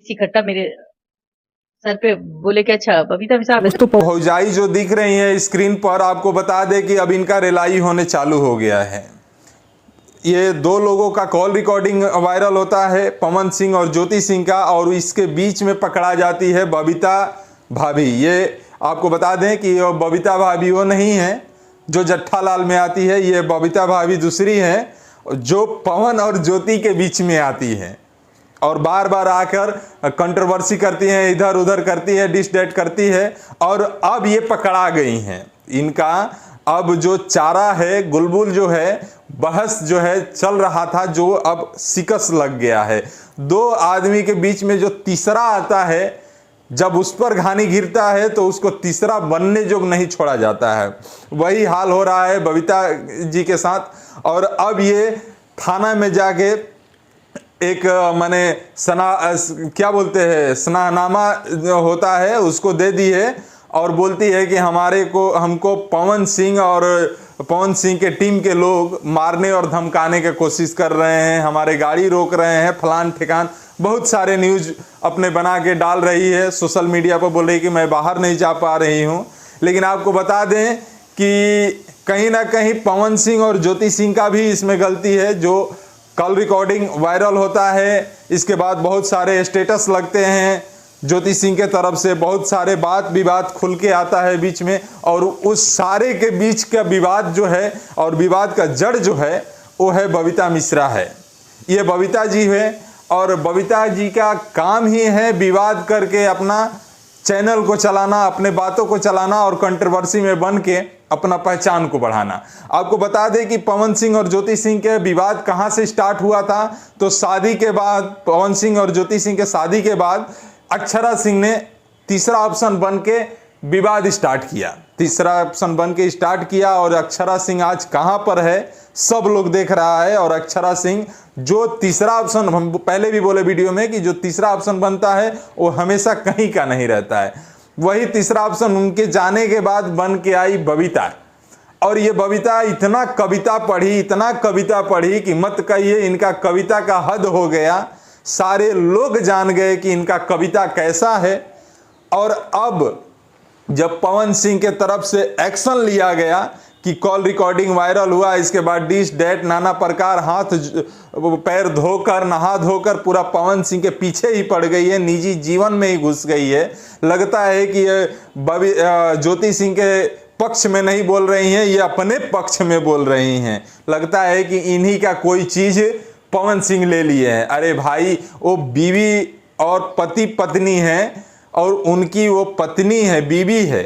इकट्ठा मेरे सर पे बोले कि अच्छा बबीता मिश्रा तो भौजाई जो दिख रही है स्क्रीन पर, आपको बता दें कि अब इनका रिलाई होने चालू हो गया है। ये दो लोगों का कॉल रिकॉर्डिंग वायरल होता है, पवन सिंह और ज्योति सिंह का, और इसके बीच में पकड़ा जाती है बबीता भाभी। ये आपको बता दें कि ये बबीता भाभी वो नहीं है जो जेठालाल में आती है, ये बबीता भाभी दूसरी है जो पवन और ज्योति के बीच में आती है और बार बार आकर कंट्रोवर्सी करती हैं, इधर उधर करती है, डिस डेट करती है, और अब ये पकड़ा गई हैं। इनका अब जो चारा है, गुलबुल जो है, बहस जो है चल रहा था, जो अब शिकस्त लग गया है। दो आदमी के बीच में जो तीसरा आता है, जब उस पर घानी गिरता है तो उसको तीसरा बनने जोग नहीं छोड़ा जाता है। वही हाल हो रहा है बबीता जी के साथ। और अब ये थाना में जाके एक माने क्या बोलते हैं, सनाहनामा होता है, उसको दे दी है और बोलती है कि हमको पवन सिंह और पवन सिंह के टीम के लोग मारने और धमकाने की कोशिश कर रहे हैं, हमारे गाड़ी रोक रहे हैं, फलान ठिकान बहुत सारे न्यूज अपने बना के डाल रही है सोशल मीडिया पर। बोल रही कि मैं बाहर नहीं जा पा रही हूँ। लेकिन आपको बता दें कि कहीं ना कहीं पवन सिंह और ज्योति सिंह का भी इसमें गलती है। जो कॉल रिकॉर्डिंग वायरल होता है, इसके बाद बहुत सारे स्टेटस लगते हैं ज्योति सिंह के तरफ से, बहुत सारे बात विवाद खुल के आता है बीच में, और उस सारे के बीच का विवाद जो है और विवाद का जड़ जो है वो है बबीता मिश्रा है। ये बबीता जी है और बबीता जी का काम ही है विवाद करके अपना चैनल को चलाना, अपने बातों को चलाना और कंट्रोवर्सी में बन के अपना पहचान को बढ़ाना। आपको बता दें कि पवन सिंह और ज्योति सिंह के विवाद कहां से स्टार्ट हुआ था, तो शादी के बाद, पवन सिंह और ज्योति सिंह के शादी के बाद अक्षरा सिंह ने तीसरा ऑप्शन बन के विवाद स्टार्ट किया, तीसरा ऑप्शन बन के स्टार्ट किया। और अक्षरा सिंह आज कहां पर है सब लोग देख रहा है। और अक्षरा सिंह जो तीसरा ऑप्शन, हम पहले भी बोले वीडियो में कि जो तीसरा ऑप्शन बनता है वो हमेशा कहीं का नहीं रहता है। वही तीसरा ऑप्शन उनके जाने के बाद बन के आई बबीता। और ये बबीता इतना कविता पढ़ी कि मत कहिए, इनका कविता का हद हो गया। सारे लोग जान गए कि इनका कविता कैसा है। और अब जब पवन सिंह के तरफ से एक्शन लिया गया कि कॉल रिकॉर्डिंग वायरल हुआ, इसके बाद डिस डेट नाना प्रकार हाथ पैर धोकर, नहा धोकर पूरा पवन सिंह के पीछे ही पड़ गई है, निजी जीवन में ही घुस गई है। लगता है कि ये ज्योति सिंह के पक्ष में नहीं बोल रही हैं, ये अपने पक्ष में बोल रही हैं। लगता है कि इन्हीं का कोई चीज पवन सिंह ले लिए हैं। अरे भाई, वो बीवी और पति पत्नी है और उनकी वो पत्नी है, बीवी है।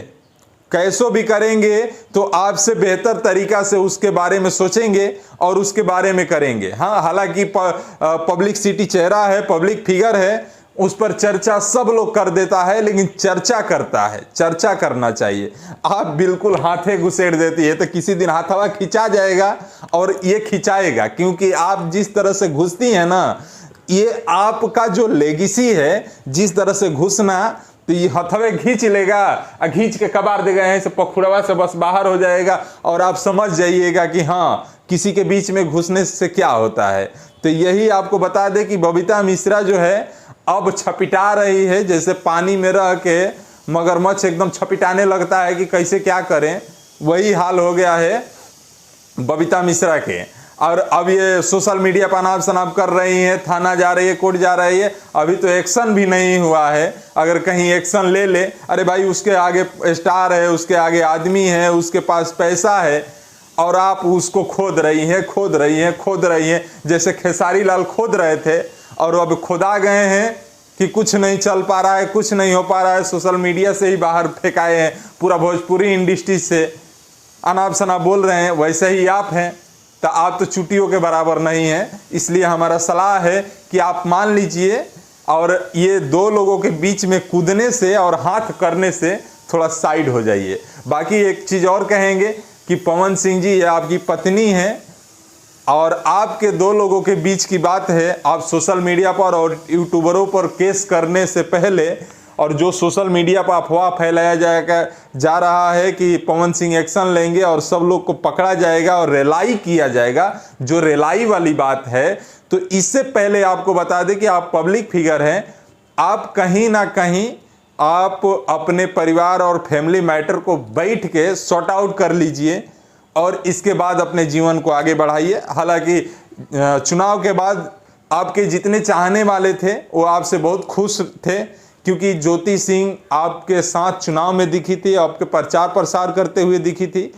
कैसो भी करेंगे तो आपसे बेहतर तरीका से उसके बारे में सोचेंगे और उसके बारे में करेंगे। हाँ, हालांकि पब्लिक सिटी चेहरा है, पब्लिक फिगर है, उस पर चर्चा सब लोग कर देता है, लेकिन चर्चा करता है, चर्चा करना चाहिए। आप बिल्कुल हाथे घुसेड़ देती है तो किसी दिन हाथवा खिंचा जाएगा और ये खिंचाएगा, क्योंकि आप जिस तरह से घुसती है ना, ये आपका जो लेगेसी है, जिस तरह से घुसना, तो ये हथवे खींच लेगा और खींच के कबाड़ देगा, यहीं से पखुड़वा से बस बाहर हो जाएगा और आप समझ जाइएगा कि हाँ, किसी के बीच में घुसने से क्या होता है। तो यही आपको बता दें कि बबीता मिश्रा जो है अब छपिटा रही है, जैसे पानी में रह के मगरमच्छ एकदम छपिटाने लगता है कि कैसे क्या करें, वही हाल हो गया है बबीता मिश्रा के। और अब ये सोशल मीडिया पर अनाप शनाप कर रही है, थाना जा रही है, कोर्ट जा रही है, अभी तो एक्शन भी नहीं हुआ है। अगर कहीं एक्शन ले ले, अरे भाई उसके आगे स्टार है, उसके आगे आदमी है, उसके पास पैसा है, और आप उसको खोद रही हैं, जैसे खेसारी लाल खोद रहे थे और अब खुदा गए हैं कि कुछ नहीं चल पा रहा है, कुछ नहीं हो पा रहा है, सोशल मीडिया से ही बाहर फेंकाए हैं, पूरा भोजपुरी इंडस्ट्री से अनाप शनाप बोल रहे हैं। वैसे ही आप हैं, तो आप तो चुटियों के बराबर नहीं हैं। इसलिए हमारा सलाह है कि आप मान लीजिए और ये दो लोगों के बीच में कूदने से और हाथ करने से थोड़ा साइड हो जाइए। बाकी एक चीज़ और कहेंगे कि पवन सिंह जी, ये आपकी पत्नी है और आपके दो लोगों के बीच की बात है। आप सोशल मीडिया पर और यूट्यूबरों पर केस करने से पहले, और जो सोशल मीडिया पर अफवाह फैलाया जा रहा है कि पवन सिंह एक्शन लेंगे और सब लोग को पकड़ा जाएगा और रिलाई किया जाएगा, जो रिलाई वाली बात है, तो इससे पहले आपको बता दें कि आप पब्लिक फिगर हैं, आप कहीं ना कहीं आप अपने परिवार और फैमिली मैटर को बैठ के सॉर्ट आउट कर लीजिए और इसके बाद अपने जीवन को आगे बढ़ाइए। हालांकि चुनाव के बाद आपके जितने चाहने वाले थे वो आपसे बहुत खुश थे, क्योंकि ज्योति सिंह आपके साथ चुनाव में दिखी थी, आपके प्रचार प्रसार करते हुए दिखी थी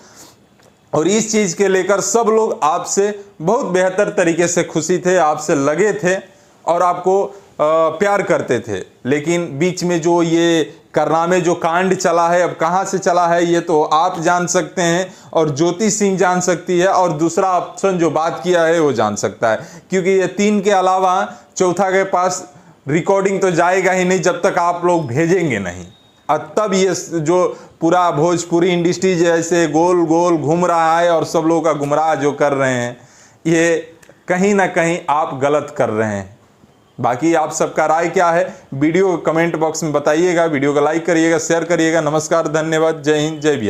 और इस चीज़ के लेकर सब लोग आपसे बहुत बेहतर तरीके से खुशी थे, आपसे लगे थे और आपको प्यार करते थे। लेकिन बीच में जो ये करनामे जो कांड चला है, अब कहाँ से चला है ये तो आप जान सकते हैं और ज्योति सिंह जान सकती है और दूसरा ऑप्शन जो बात किया है वो जान सकता है, क्योंकि ये 3 के अलावा चौथा के पास रिकॉर्डिंग तो जाएगा ही नहीं जब तक आप लोग भेजेंगे नहीं। और तब ये जो पूरा भोजपुरी इंडस्ट्री जैसे गोल गोल घूम रहा है और सब लोगों का गुमराह जो कर रहे हैं, ये कहीं ना कहीं आप गलत कर रहे हैं। बाकी आप सबका राय क्या है वीडियो कमेंट बॉक्स में बताइएगा। वीडियो को लाइक करिएगा, शेयर करिएगा। नमस्कार, धन्यवाद, जय हिंद, जय बिहार।